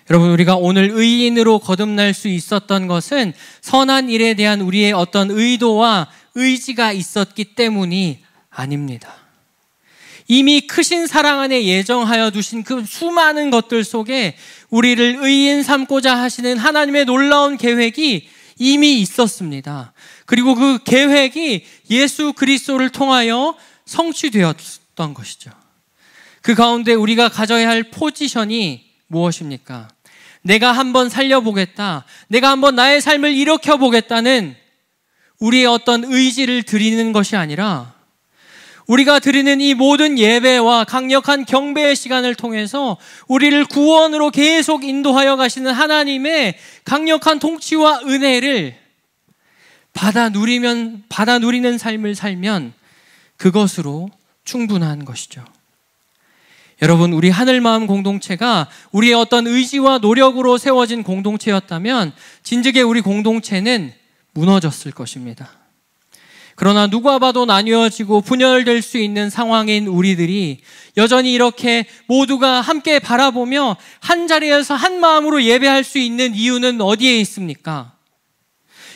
여러분, 우리가 오늘 의인으로 거듭날 수 있었던 것은 선한 일에 대한 우리의 어떤 의도와 의지가 있었기 때문이 아닙니다. 이미 크신 사랑 안에 예정하여 두신 그 수많은 것들 속에 우리를 의인 삼고자 하시는 하나님의 놀라운 계획이 이미 있었습니다. 그리고 그 계획이 예수 그리스도를 통하여 성취되었던 것이죠. 그 가운데 우리가 가져야 할 포지션이 무엇입니까? 내가 한번 살려보겠다, 내가 한번 나의 삶을 일으켜보겠다는 우리의 어떤 의지를 드리는 것이 아니라 우리가 드리는 이 모든 예배와 강력한 경배의 시간을 통해서 우리를 구원으로 계속 인도하여 가시는 하나님의 강력한 통치와 은혜를 받아 누리는 삶을 살면 그것으로 충분한 것이죠. 여러분, 우리 하늘마음 공동체가 우리의 어떤 의지와 노력으로 세워진 공동체였다면 진즉에 우리 공동체는 무너졌을 것입니다. 그러나 누가 봐도 나뉘어지고 분열될 수 있는 상황인 우리들이 여전히 이렇게 모두가 함께 바라보며 한 자리에서 한 마음으로 예배할 수 있는 이유는 어디에 있습니까?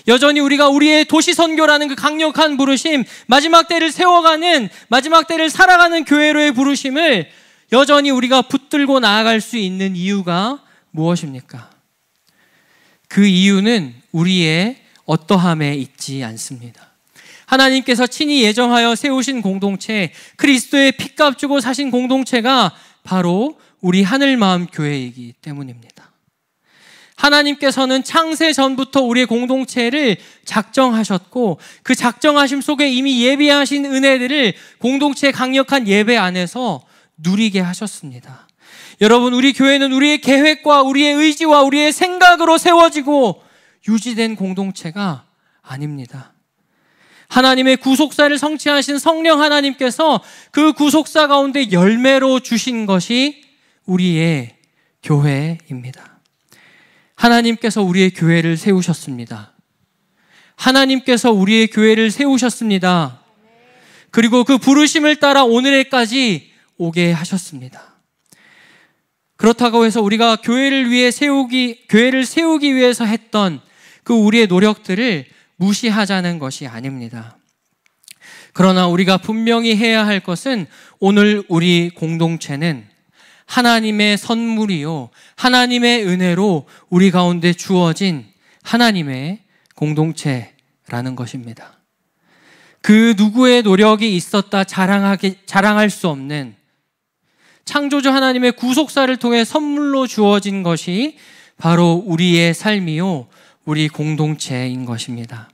여전히 우리가 우리의 도시 선교라는 그 강력한 부르심, 마지막 때를 세워가는, 마지막 때를 살아가는 교회로의 부르심을 여전히 우리가 붙들고 나아갈 수 있는 이유가 무엇입니까? 그 이유는 우리의 어떠함에 있지 않습니다. 하나님께서 친히 예정하여 세우신 공동체, 그리스도의 핏값 주고 사신 공동체가 바로 우리 하늘마음 교회이기 때문입니다. 하나님께서는 창세 전부터 우리의 공동체를 작정하셨고 그 작정하심 속에 이미 예비하신 은혜들을 공동체의 강력한 예배 안에서 누리게 하셨습니다. 여러분, 우리 교회는 우리의 계획과 우리의 의지와 우리의 생각으로 세워지고 유지된 공동체가 아닙니다. 하나님의 구속사를 성취하신 성령 하나님께서 그 구속사 가운데 열매로 주신 것이 우리의 교회입니다. 하나님께서 우리의 교회를 세우셨습니다. 하나님께서 우리의 교회를 세우셨습니다. 그리고 그 부르심을 따라 오늘에까지 오게 하셨습니다. 그렇다고 해서 우리가 교회를 세우기 위해서 했던 그 우리의 노력들을 무시하자는 것이 아닙니다. 그러나 우리가 분명히 해야 할 것은 오늘 우리 공동체는 하나님의 선물이요, 하나님의 은혜로 우리 가운데 주어진 하나님의 공동체라는 것입니다. 그 누구의 노력이 있었다 자랑할 수 없는 창조주 하나님의 구속사를 통해 선물로 주어진 것이 바로 우리의 삶이요, 우리 공동체인 것입니다.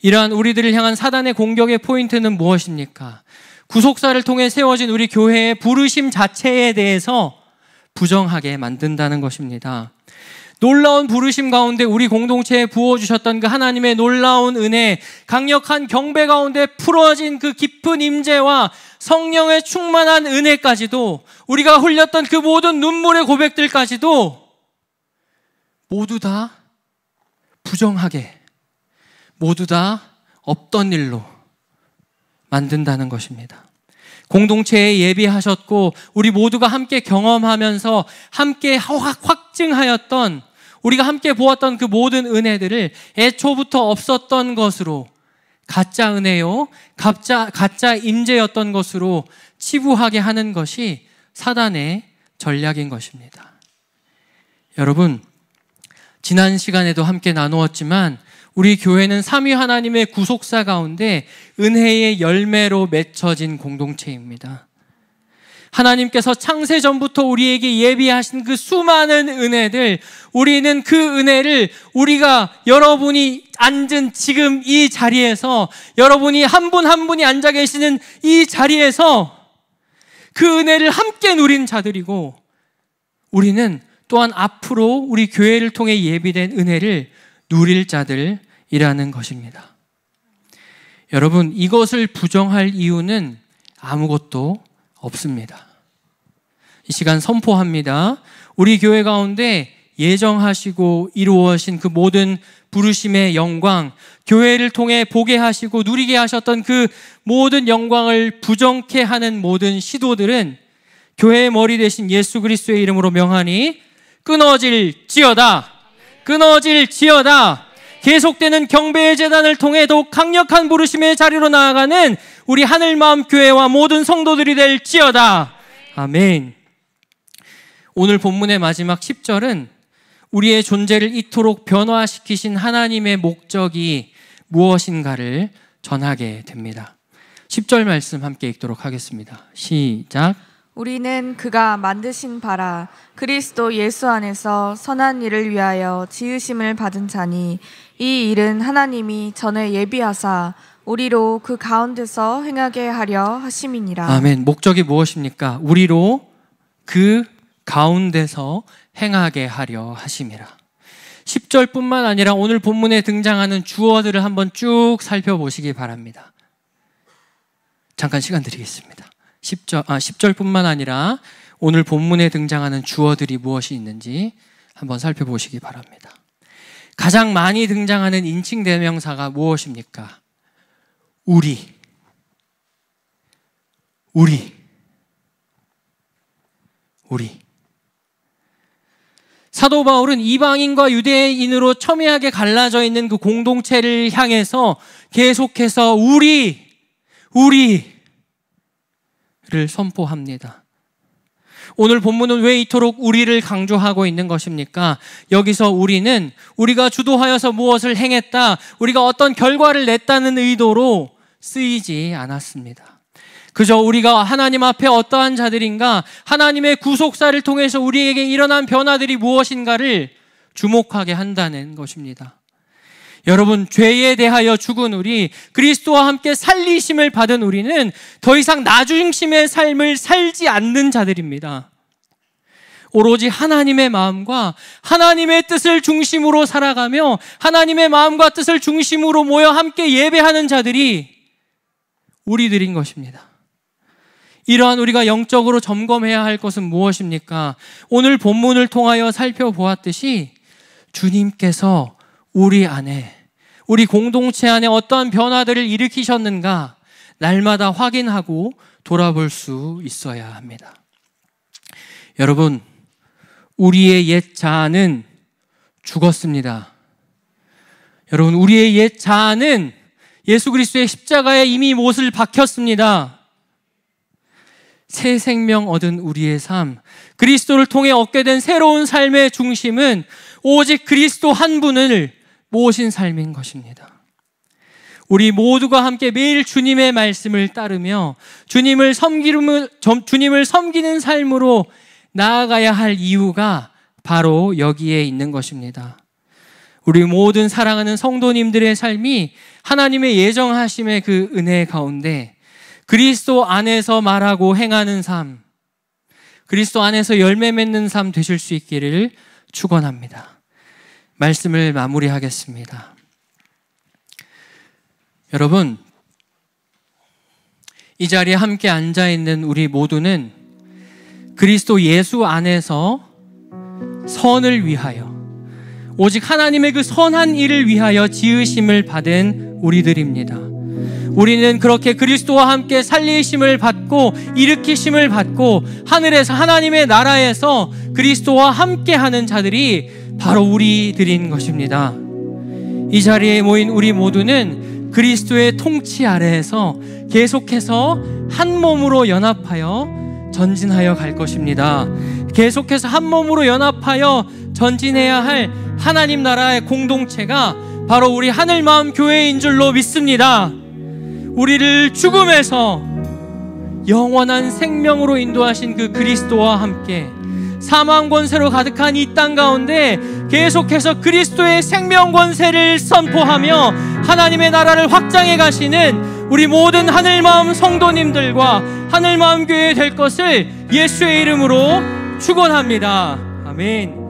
이러한 우리들을 향한 사단의 공격의 포인트는 무엇입니까? 구속사를 통해 세워진 우리 교회의 부르심 자체에 대해서 부정하게 만든다는 것입니다. 놀라운 부르심 가운데 우리 공동체에 부어주셨던 그 하나님의 놀라운 은혜, 강력한 경배 가운데 풀어진 그 깊은 임재와 성령의 충만한 은혜까지도, 우리가 흘렸던 그 모든 눈물의 고백들까지도 모두 다 부정하게, 모두 다 없던 일로 만든다는 것입니다. 공동체에 예비하셨고 우리 모두가 함께 경험하면서 함께 확증하였던, 우리가 함께 보았던 그 모든 은혜들을 애초부터 없었던 것으로, 가짜 은혜요, 가짜 임재였던 것으로 치부하게 하는 것이 사단의 전략인 것입니다. 여러분, 지난 시간에도 함께 나누었지만 우리 교회는 삼위 하나님의 구속사 가운데 은혜의 열매로 맺혀진 공동체입니다. 하나님께서 창세 전부터 우리에게 예비하신 그 수많은 은혜들, 우리는 그 은혜를 우리가 여러분이 앉은 지금 이 자리에서, 여러분이 한 분 한 분이 앉아 계시는 이 자리에서 그 은혜를 함께 누린 자들이고, 우리는 또한 앞으로 우리 교회를 통해 예비된 은혜를 누릴 자들이라는 것입니다. 여러분, 이것을 부정할 이유는 아무것도 없습니다. 이 시간 선포합니다. 우리 교회 가운데 예정하시고 이루어진 그 모든 부르심의 영광, 교회를 통해 보게 하시고 누리게 하셨던 그 모든 영광을 부정케 하는 모든 시도들은 교회의 머리 되신 예수 그리스도의 이름으로 명하니 끊어질지어다. 끊어질지어다. 계속되는 경배의 제단을 통해 더욱 강력한 부르심의 자리로 나아가는 우리 하늘마음 교회와 모든 성도들이 될지어다. 아멘. 오늘 본문의 마지막 10절은 우리의 존재를 이토록 변화시키신 하나님의 목적이 무엇인가를 전하게 됩니다. 10절 말씀 함께 읽도록 하겠습니다. 시작. 우리는 그가 만드신 바라 그리스도 예수 안에서 선한 일을 위하여 지으심을 받은 자니, 이 일은 하나님이 전에 예비하사 우리로 그 가운데서 행하게 하려 하심이니라. 아멘. 목적이 무엇입니까? 우리로 그 가운데서 행하게 하려 하심이라. 10절뿐만 아니라 오늘 본문에 등장하는 주어들을 한번 쭉 살펴보시기 바랍니다. 잠깐 시간 드리겠습니다. 10절뿐만 아니라 오늘 본문에 등장하는 주어들이 무엇이 있는지 한번 살펴보시기 바랍니다. 가장 많이 등장하는 인칭 대명사가 무엇입니까? 우리. 사도 바울은 이방인과 유대인으로 첨예하게 갈라져 있는 그 공동체를 향해서 계속해서 우리를 선포합니다. 오늘 본문은 왜 이토록 우리를 강조하고 있는 것입니까? 여기서 우리는 우리가 주도하여서 무엇을 행했다, 우리가 어떤 결과를 냈다는 의도로 쓰이지 않았습니다. 그저 우리가 하나님 앞에 어떠한 자들인가, 하나님의 구속사를 통해서 우리에게 일어난 변화들이 무엇인가를 주목하게 한다는 것입니다. 여러분, 죄에 대하여 죽은 우리, 그리스도와 함께 살리심을 받은 우리는 더 이상 나 중심의 삶을 살지 않는 자들입니다. 오로지 하나님의 마음과 하나님의 뜻을 중심으로 살아가며 하나님의 마음과 뜻을 중심으로 모여 함께 예배하는 자들이 우리들인 것입니다. 이러한 우리가 영적으로 점검해야 할 것은 무엇입니까? 오늘 본문을 통하여 살펴보았듯이 주님께서 우리 안에, 우리 공동체 안에 어떠한 변화들을 일으키셨는가 날마다 확인하고 돌아볼 수 있어야 합니다. 여러분, 우리의 옛 자아는 죽었습니다. 여러분, 우리의 옛 자아는 예수 그리스도의 십자가에 이미 못을 박혔습니다. 새 생명 얻은 우리의 삶, 그리스도를 통해 얻게 된 새로운 삶의 중심은 오직 그리스도 한 분을 모신 삶인 것입니다. 우리 모두가 함께 매일 주님의 말씀을 따르며 주님을 섬기는 삶으로 나아가야 할 이유가 바로 여기에 있는 것입니다. 우리 모든 사랑하는 성도님들의 삶이 하나님의 예정하심의 그 은혜 가운데 그리스도 안에서 말하고 행하는 삶, 그리스도 안에서 열매 맺는 삶 되실 수 있기를 축원합니다. 말씀을 마무리하겠습니다. 여러분, 이 자리에 함께 앉아있는 우리 모두는 그리스도 예수 안에서 선을 위하여, 오직 하나님의 그 선한 일을 위하여 지으심을 받은 우리들입니다. 우리는 그렇게 그리스도와 함께 살리심을 받고 일으키심을 받고 하늘에서 하나님의 나라에서 그리스도와 함께하는 자들이 바로 우리들인 것입니다. 이 자리에 모인 우리 모두는 그리스도의 통치 아래에서 계속해서 한 몸으로 연합하여 전진하여 갈 것입니다. 계속해서 한 몸으로 연합하여 전진해야 할 하나님 나라의 공동체가 바로 우리 하늘마음 교회인 줄로 믿습니다. 우리를 죽음에서 영원한 생명으로 인도하신 그 그리스도와 함께 사망 권세로 가득한 이 땅 가운데 계속해서 그리스도의 생명 권세를 선포하며 하나님의 나라를 확장해 가시는 우리 모든 하늘마음 성도님들과 하늘마음 교회 될 것을 예수의 이름으로 축원합니다. 아멘.